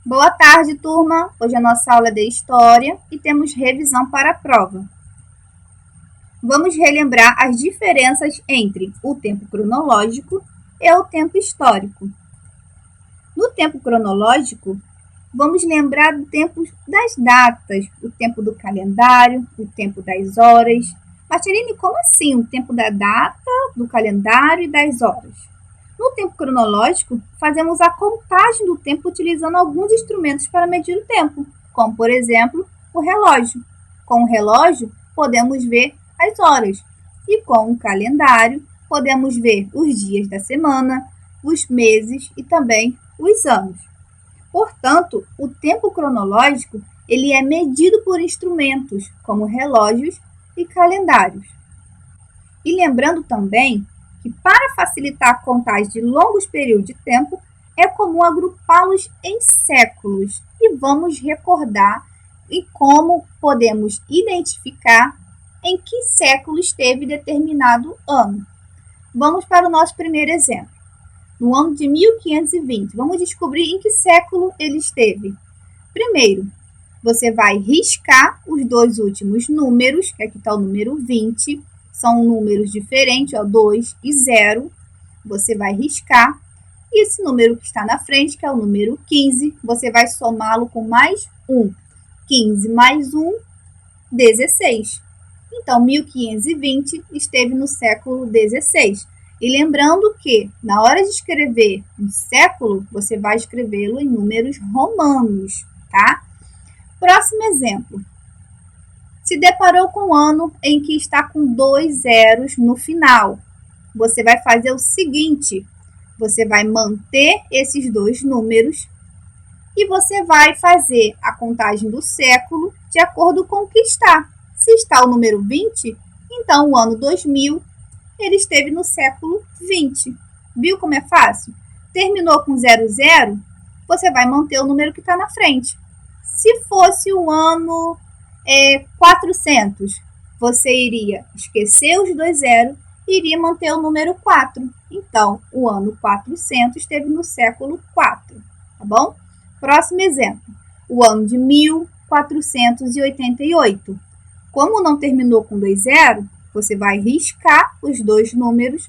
Boa tarde, turma! Hoje a nossa aula é de História e temos revisão para a prova. Vamos relembrar as diferenças entre o tempo cronológico e o tempo histórico. No tempo cronológico, vamos lembrar do tempo das datas, o tempo do calendário, o tempo das horas. Marceline, como assim o tempo da data, do calendário e das horas? No tempo cronológico, fazemos a contagem do tempo utilizando alguns instrumentos para medir o tempo, como, por exemplo, o relógio. Com o relógio, podemos ver as horas, e com o calendário, podemos ver os dias da semana, os meses e também os anos. Portanto, o tempo cronológico ele é medido por instrumentos, como relógios e calendários. E lembrando também que, para facilitar a contagem de longos períodos de tempo, é comum agrupá-los em séculos. E vamos recordar e como podemos identificar em que século esteve determinado ano. Vamos para o nosso primeiro exemplo. No ano de 1520, vamos descobrir em que século ele esteve. Primeiro, você vai riscar os dois últimos números, que aqui está o número 20, são números diferentes, ó, 2 e 0. Você vai riscar. E esse número que está na frente, que é o número 15, você vai somá-lo com mais 1. 15 mais 1, 16. Então, 1520 esteve no século 16. E lembrando que, na hora de escrever um século, você vai escrevê-lo em números romanos, tá? Próximo exemplo. Se deparou com um ano em que está com 2 zeros no final. Você vai fazer o seguinte, você vai manter esses dois números e você vai fazer a contagem do século de acordo com o que está. Se está o número 20, então o ano 2000, ele esteve no século 20. Viu como é fácil? Terminou com 00, você vai manter o número que está na frente. Se fosse o ano 400, você iria esquecer os 2 zeros e iria manter o número 4. Então, o ano 400 esteve no século 4, tá bom? Próximo exemplo, o ano de 1488. Como não terminou com 2 zeros, você vai riscar os dois números,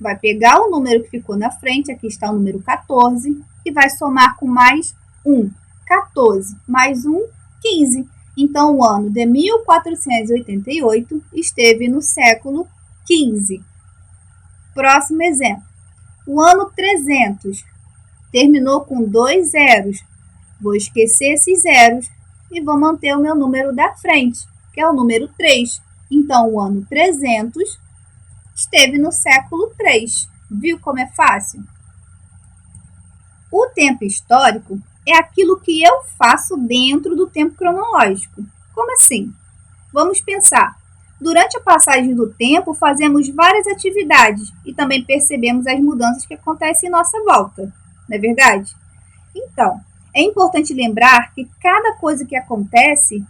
vai pegar o número que ficou na frente, aqui está o número 14, e vai somar com mais 1. 14 mais 1, 15. Então, o ano de 1488 esteve no século 15. Próximo exemplo. O ano 300 terminou com 2 zeros. Vou esquecer esses zeros e vou manter o meu número da frente, que é o número 3. Então, o ano 300 esteve no século 3. Viu como é fácil? O tempo histórico é aquilo que eu faço dentro do tempo cronológico. Como assim? Vamos pensar. Durante a passagem do tempo, fazemos várias atividades e também percebemos as mudanças que acontecem em nossa volta, não é verdade? Então, é importante lembrar que cada coisa que acontece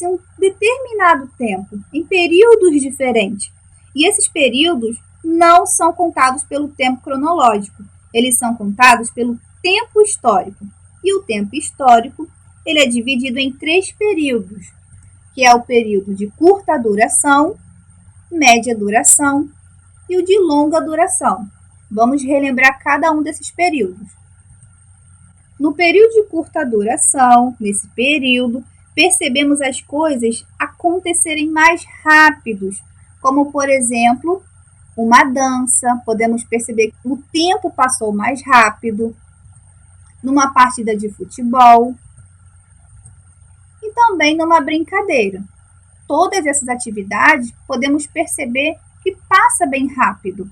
em um determinado tempo, em períodos diferentes. E esses períodos não são contados pelo tempo cronológico, eles são contados pelo tempo histórico. E o tempo histórico ele é dividido em 3 períodos, que é o período de curta duração, média duração e o de longa duração. Vamos relembrar cada um desses períodos. No período de curta duração, nesse período, percebemos as coisas acontecerem mais rápidos, como, por exemplo, uma dança, podemos perceber que o tempo passou mais rápido, numa partida de futebol e também numa brincadeira. Todas essas atividades podemos perceber que passa bem rápido.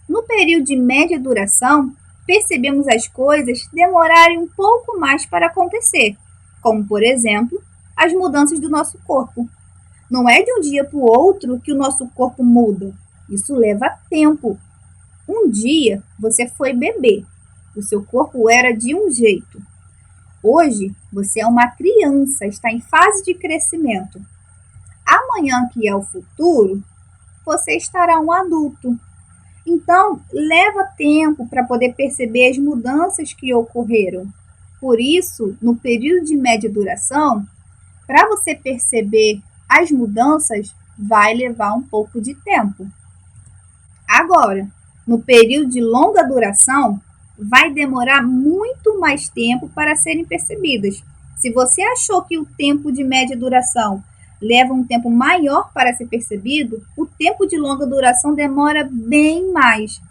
No período de média duração, percebemos as coisas demorarem um pouco mais para acontecer, como, por exemplo, as mudanças do nosso corpo. Não é de um dia para o outro que o nosso corpo muda. Isso leva tempo. Um dia você foi bebê. O seu corpo era de um jeito. Hoje, você é uma criança, está em fase de crescimento. Amanhã, que é o futuro, você estará um adulto. Então, leva tempo para poder perceber as mudanças que ocorreram. Por isso, no período de média duração, para você perceber as mudanças, vai levar um pouco de tempo. Agora, no período de longa duração, vai demorar muito mais tempo para serem percebidas. Se você achou que o tempo de média duração leva um tempo maior para ser percebido, o tempo de longa duração demora bem mais.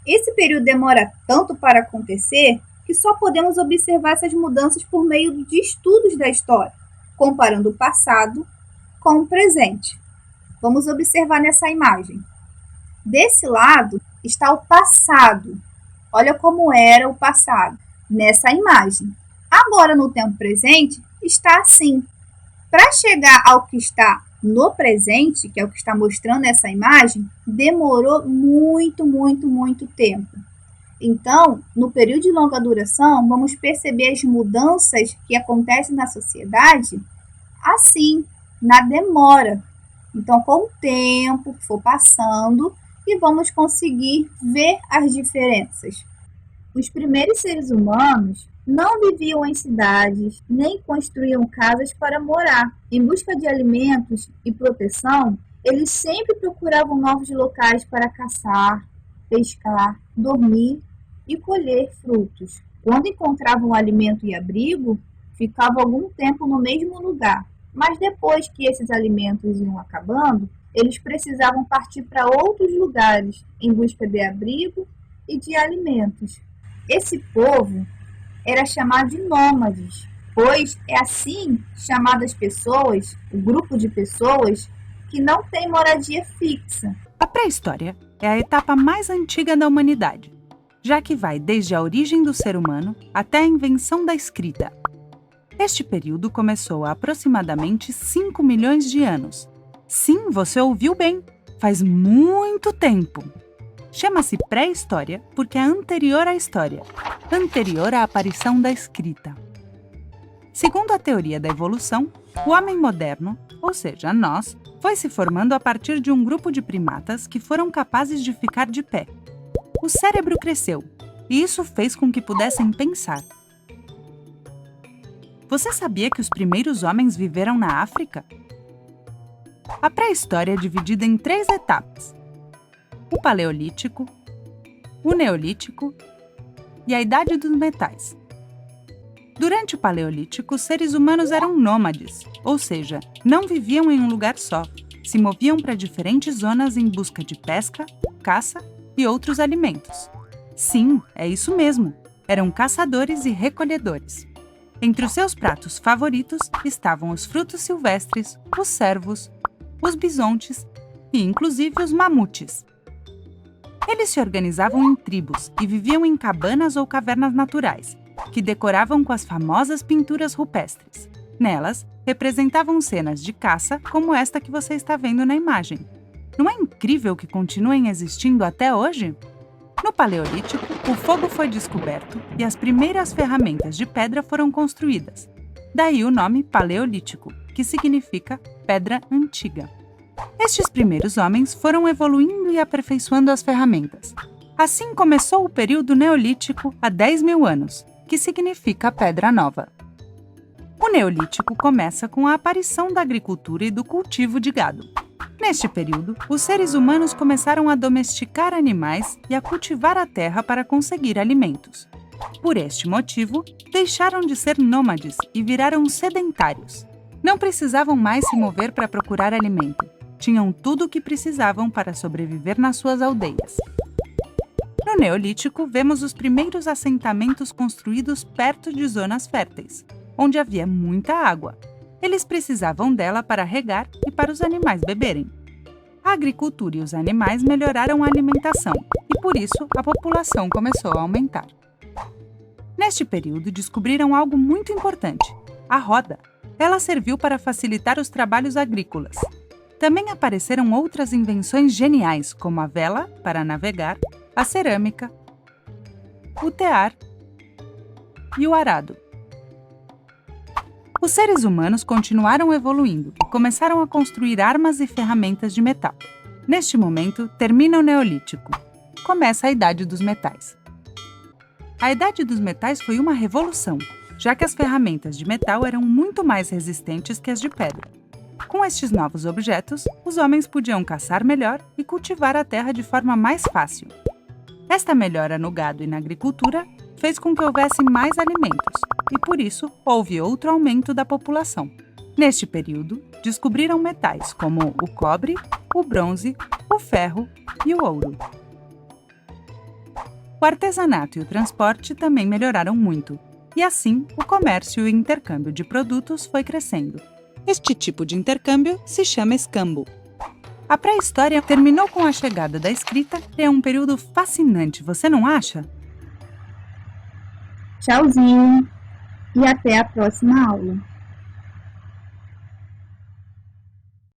Esse período demora tanto para acontecer que só podemos observar essas mudanças por meio de estudos da história, comparando o passado com o presente. Vamos observar nessa imagem. Desse lado está o passado. Olha como era o passado nessa imagem. Agora, no tempo presente, está assim. Para chegar ao que está no presente, que é o que está mostrando essa imagem, demorou muito tempo. Então, no período de longa duração, vamos perceber as mudanças que acontecem na sociedade assim, na demora. Então, com o tempo for passando, e vamos conseguir ver as diferenças. Os primeiros seres humanos não viviam em cidades, nem construíam casas para morar. Em busca de alimentos e proteção, eles sempre procuravam novos locais para caçar, pescar, dormir e colher frutos. Quando encontravam alimento e abrigo, ficavam algum tempo no mesmo lugar. Mas depois que esses alimentos iam acabando, eles precisavam partir para outros lugares em busca de abrigo e de alimentos. Esse povo era chamado de nômades, pois é assim chamadas pessoas, o grupo de pessoas que não tem moradia fixa. A pré-história é a etapa mais antiga da humanidade, já que vai desde a origem do ser humano até a invenção da escrita. Este período começou há aproximadamente 5 milhões de anos. Sim, você ouviu bem, faz muito tempo. Chama-se pré-história porque é anterior à história, anterior à aparição da escrita. Segundo a teoria da evolução, o homem moderno, ou seja, nós, foi se formando a partir de um grupo de primatas que foram capazes de ficar de pé. O cérebro cresceu, e isso fez com que pudessem pensar. Você sabia que os primeiros homens viveram na África? A pré-história é dividida em 3 etapas: o Paleolítico, o Neolítico e a Idade dos Metais. Durante o Paleolítico, os seres humanos eram nômades, ou seja, não viviam em um lugar só, se moviam para diferentes zonas em busca de pesca, caça e outros alimentos. Sim, é isso mesmo, eram caçadores e recolhedores. Entre os seus pratos favoritos estavam os frutos silvestres, os cervos, os bisontes e, inclusive, os mamutes. Eles se organizavam em tribos e viviam em cabanas ou cavernas naturais, que decoravam com as famosas pinturas rupestres. Nelas, representavam cenas de caça como esta que você está vendo na imagem. Não é incrível que continuem existindo até hoje? No Paleolítico, o fogo foi descoberto e as primeiras ferramentas de pedra foram construídas. Daí o nome Paleolítico, que significa pedra antiga. Estes primeiros homens foram evoluindo e aperfeiçoando as ferramentas. Assim começou o período Neolítico há 10 mil anos, que significa pedra nova. O Neolítico começa com a aparição da agricultura e do cultivo de gado. Neste período, os seres humanos começaram a domesticar animais e a cultivar a terra para conseguir alimentos. Por este motivo, deixaram de ser nômades e viraram sedentários. Não precisavam mais se mover para procurar alimento. Tinham tudo o que precisavam para sobreviver nas suas aldeias. No Neolítico, vemos os primeiros assentamentos construídos perto de zonas férteis, onde havia muita água. Eles precisavam dela para regar e para os animais beberem. A agricultura e os animais melhoraram a alimentação e, por isso, a população começou a aumentar. Neste período, descobriram algo muito importante: a roda. Ela serviu para facilitar os trabalhos agrícolas. Também apareceram outras invenções geniais, como a vela, para navegar, a cerâmica, o tear e o arado. Os seres humanos continuaram evoluindo e começaram a construir armas e ferramentas de metal. Neste momento, termina o Neolítico. Começa a Idade dos Metais. A Idade dos Metais foi uma revolução. já que as ferramentas de metal eram muito mais resistentes que as de pedra. Com estes novos objetos, os homens podiam caçar melhor e cultivar a terra de forma mais fácil. Esta melhora no gado e na agricultura fez com que houvesse mais alimentos, e por isso houve outro aumento da população. Neste período, descobriram metais como o cobre, o bronze, o ferro e o ouro. O artesanato e o transporte também melhoraram muito, e assim o comércio e o intercâmbio de produtos foi crescendo. Este tipo de intercâmbio se chama escambo. A pré-história terminou com a chegada da escrita e é um período fascinante, você não acha? Tchauzinho e até a próxima aula.